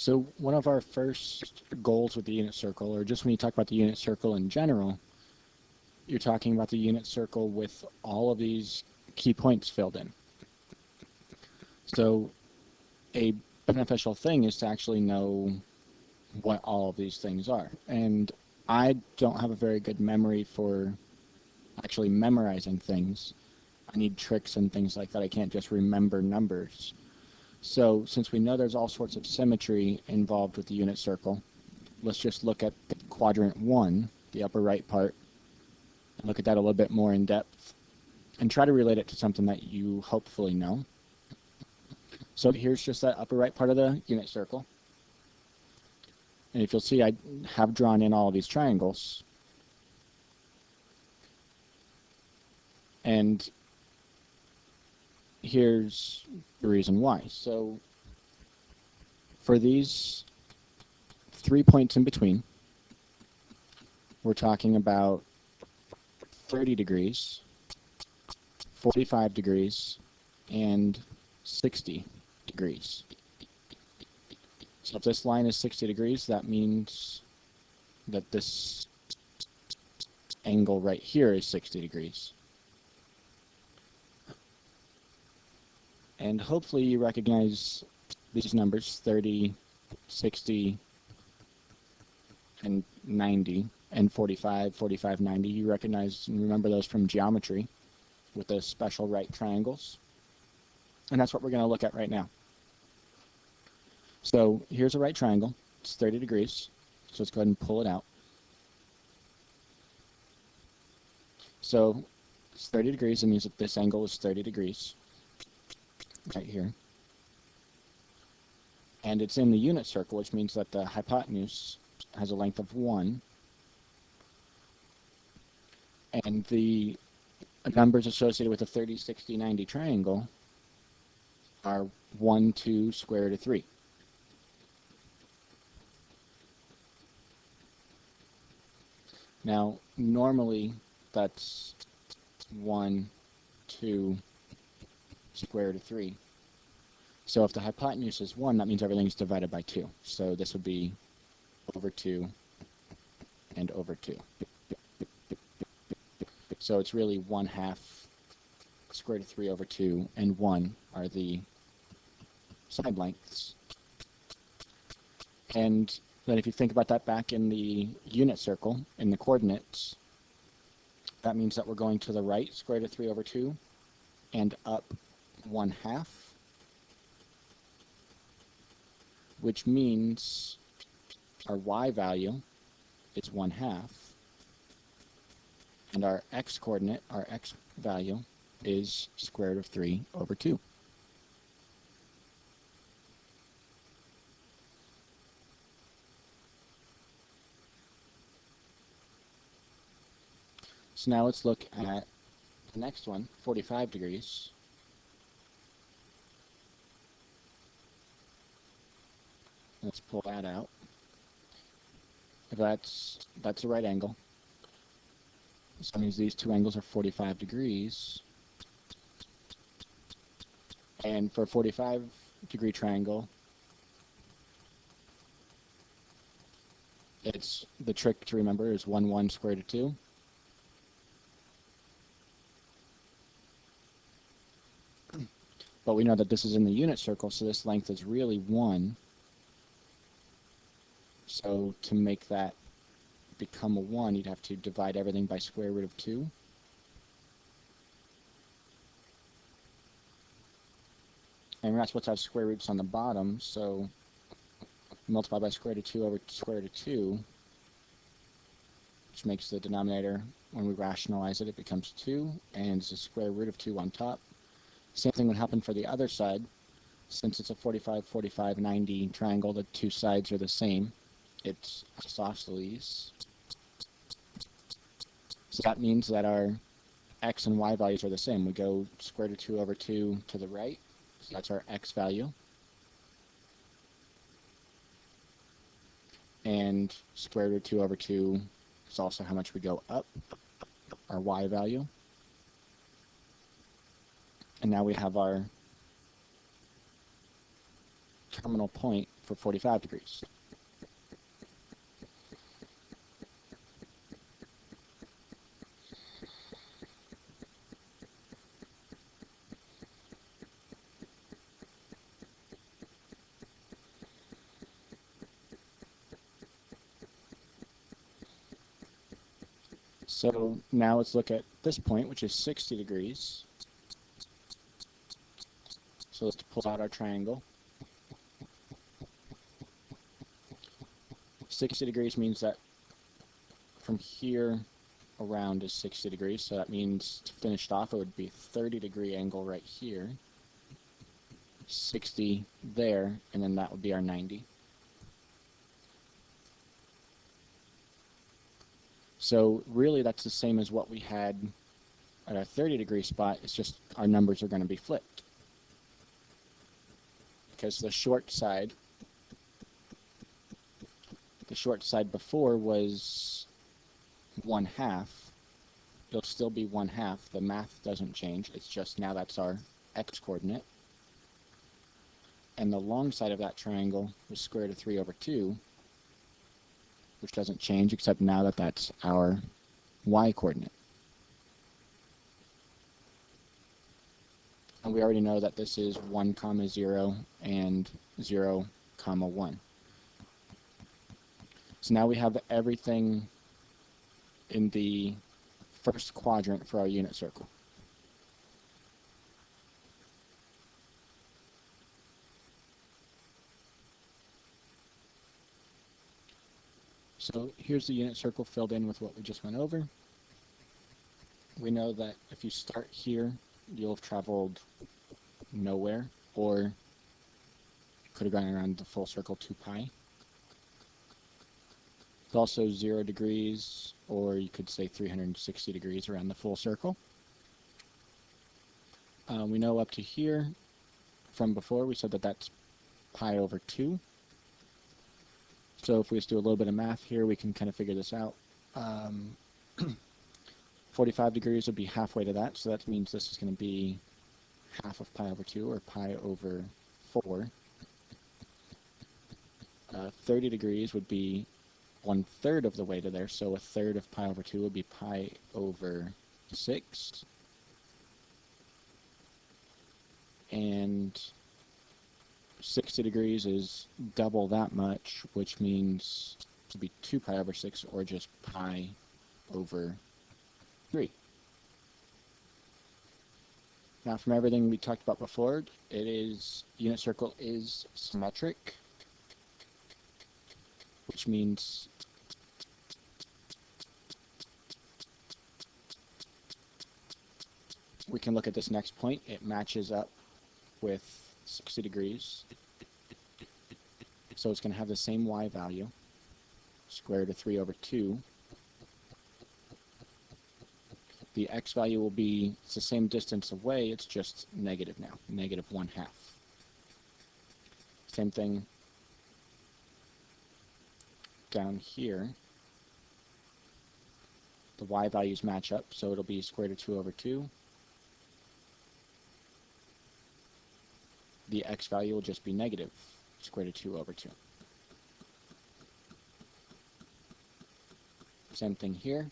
So one of our first goals with the unit circle, or just when you talk about the unit circle in general, you're talking about the unit circle with all of these key points filled in. So a beneficial thing is to actually know what all of these things are. And I don't have a very good memory for actually memorizing things. I need tricks and things like that. I can't just remember numbers. So since we know there's all sorts of symmetry involved with the unit circle, let's just look at quadrant 1, the upper right part, and look at that a little bit more in depth and try to relate it to something that you hopefully know. So here's just that upper right part of the unit circle. And if you'll see, I have drawn in all of these triangles. And here's the reason why. So for these 3 points in between, we're talking about 30 degrees, 45 degrees, and 60 degrees. So if this line is 60 degrees, that means that this angle right here is 60 degrees. And hopefully you recognize these numbers, 30, 60, and 90, and 45, 45, 90. You recognize and remember those from geometry with those special right triangles. And that's what we're going to look at right now. So here's a right triangle. It's 30 degrees. So let's go ahead and pull it out. So it's 30 degrees. It means that this angle is 30 degrees right here. And it's in the unit circle, which means that the hypotenuse has a length of 1. And the numbers associated with the 30, 60, 90 triangle are 1, 2, square root of 3. Now, normally that's 1, 2, square root of 3. So if the hypotenuse is 1, that means everything's divided by 2. So this would be over 2 and over 2. So it's really 1/2 square root of 3 over 2, and 1 are the side lengths. And then if you think about that back in the unit circle, in the coordinates, that means that we're going to the right, square root of 3 over 2, and up 1/2, which means our y value is 1/2, and our x coordinate, our x value, is square root of 3 over 2. So now let's look at the next one, 45 degrees. Let's pull that out. That's a right angle. So that means these two angles are 45 degrees. And for a 45-degree triangle, it's the trick to remember is 1, 1, square root of 2. But we know that this is in the unit circle, so this length is really 1. So to make that become a 1, you'd have to divide everything by square root of 2. And we're not supposed to have square roots on the bottom, so multiply by square root of 2 over square root of 2, which makes the denominator, when we rationalize it, it becomes 2, and it's a square root of 2 on top. Same thing would happen for the other side. Since it's a 45, 45, 90 triangle, the two sides are the same. It's isosceles. So that means that our x and y values are the same. We go square root of 2 over 2 to the right, so that's our x value. And square root of 2 over 2 is also how much we go up, our y value. And now we have our terminal point for 45 degrees. So now let's look at this point, which is 60 degrees. So let's pull out our triangle. 60 degrees means that from here around is 60 degrees, so that means to finish it off it would be 30-degree angle right here, 60 there, and then that would be our 90. So really that's the same as what we had at our 30-degree spot, it's just our numbers are going to be flipped. Because the short side before was 1/2. It'll still be 1/2. The math doesn't change. It's just now that's our x-coordinate. And the long side of that triangle was square root of 3 over 2, which doesn't change except now that that's our y-coordinate. And we already know that this is 1, 0 and 0, 1. So now we have everything in the first quadrant for our unit circle. So here's the unit circle filled in with what we just went over. We know that if you start here, you'll have traveled nowhere, or could have gone around the full circle 2 pi. It's also 0 degrees, or you could say 360 degrees around the full circle. We know up to here, from before, we said that that's pi over 2. So if we just do a little bit of math here, we can kind of figure this out. 45 degrees would be halfway to that, so that means this is going to be half of pi over 2, or pi over 4. 30 degrees would be 1/3 of the way to there, so 1/3 of pi over 2 would be pi over 6. And 60 degrees is double that much, which means it would be 2 pi over 6, or just pi over 3. Now from everything we talked about before, unit circle is symmetric, which means we can look at this next point. It matches up with 60 degrees. So it's going to have the same y value, square root of 3 over 2. The x value will be, it's the same distance away, it's just negative now, negative 1/2. Same thing down here. The y values match up, so it'll be square root of 2 over 2. The x value will just be negative square root of 2 over 2. Same thing here.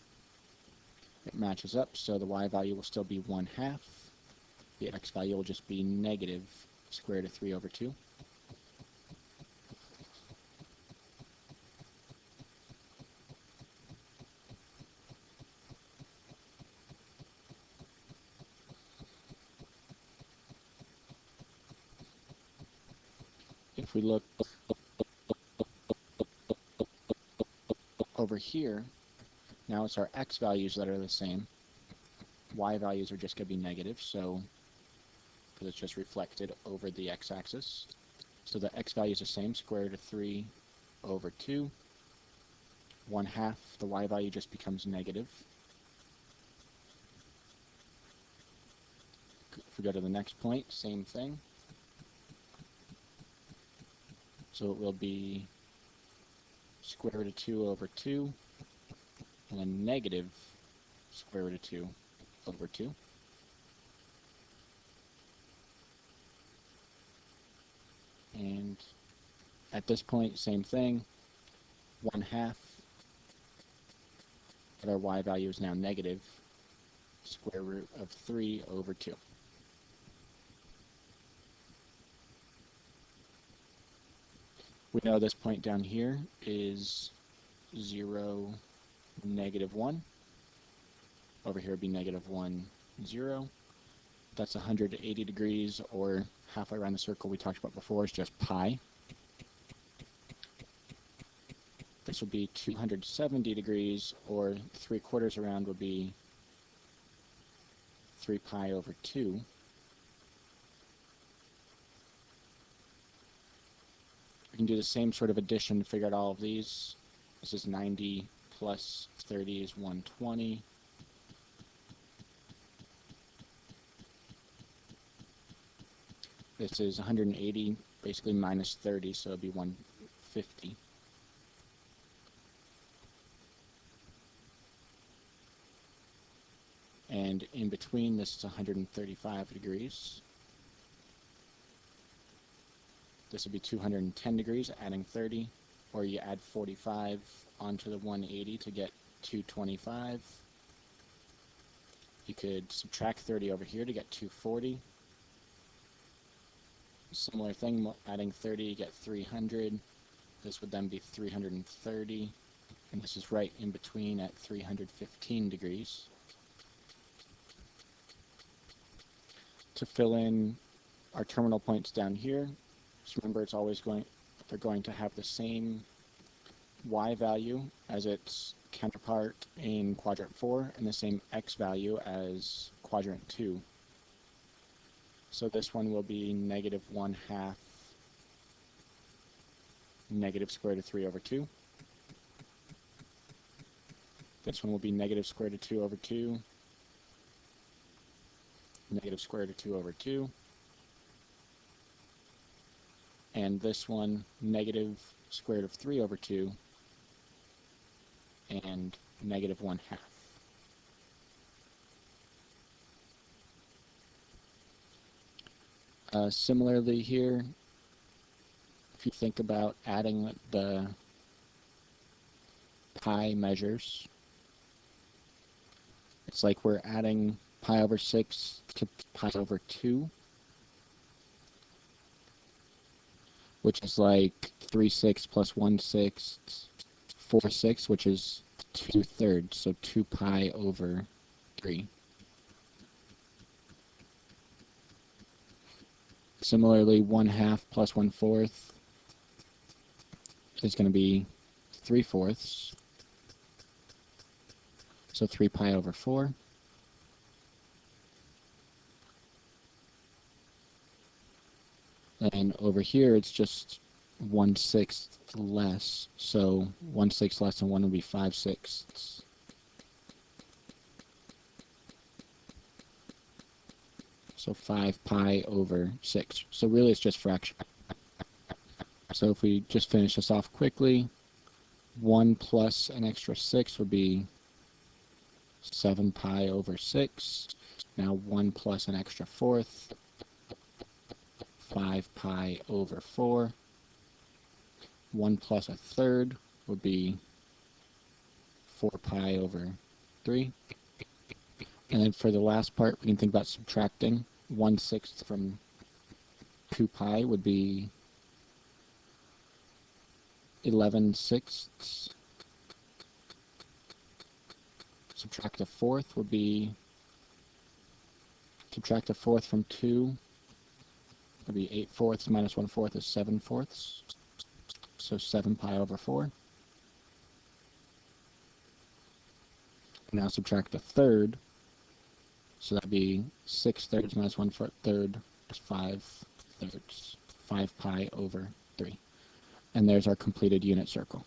It matches up, so the y value will still be 1/2. The x value will just be negative square root of 3 over 2. If we look over here, now it's our x values that are the same. Y values are just going to be negative, so because it's just reflected over the x-axis. So the x value is the same, square root of 3 over 2. 1/2, the y value just becomes negative. If we go to the next point, same thing. So it will be square root of 2 over 2, and then negative square root of 2 over 2. And at this point, same thing, 1/2, but our y value is now negative square root of 3 over 2. We know this point down here is 0, -1. Over here would be -1, 0. That's 180 degrees, or halfway around the circle we talked about before is just pi. This would be 270 degrees, or 3/4 around would be 3 pi over 2. We can do the same sort of addition to figure out all of these. This is 90 plus 30 is 120. This is 180, basically minus 30, so it'd be 150. And in between, this is 135 degrees. This would be 210 degrees, adding 30, or you add 45 onto the 180 to get 225. You could subtract 30 over here to get 240. Similar thing, adding 30, you get 300. This would then be 330, and this is right in between at 315 degrees. To fill in our terminal points down here, just remember it's always they're going to have the same y value as its counterpart in quadrant 4 and the same x value as quadrant 2. So this one will be -1/2 negative square root of 3 over 2. This one will be negative square root of 2 over 2, negative square root of 2 over 2. And this one, negative square root of 3 over 2, and -1/2. Similarly here, if you think about adding the pi measures, it's like we're adding pi over 6 to pi over 2, which is like 3/6 plus 1/6, 4/6, which is 2/3, so 2 pi over 3. Similarly, 1/2 plus 1/4 is going to be 3/4, so 3 pi over 4. And over here, it's just 1/6 less, so 1/6 less than 1 would be 5/6. So 5 pi over 6. So really it's just fraction. So if we just finish this off quickly, 1 plus an extra 6 would be 7 pi over 6. Now 1 plus an extra 4th, 5 pi over 4. 1 plus a 3rd would be 4 pi over 3. And then for the last part, we can think about subtracting. 1/6 from 2 pi would be 11/6. Subtract a 4th would be, subtract a 4th from 2 would be 8/4 minus 1/4 is 7/4. So 7 pi over 4. Now subtract a 3rd. So that would be 6/3 minus 1/3 is 5/3. 5 pi over 3. And there's our completed unit circle.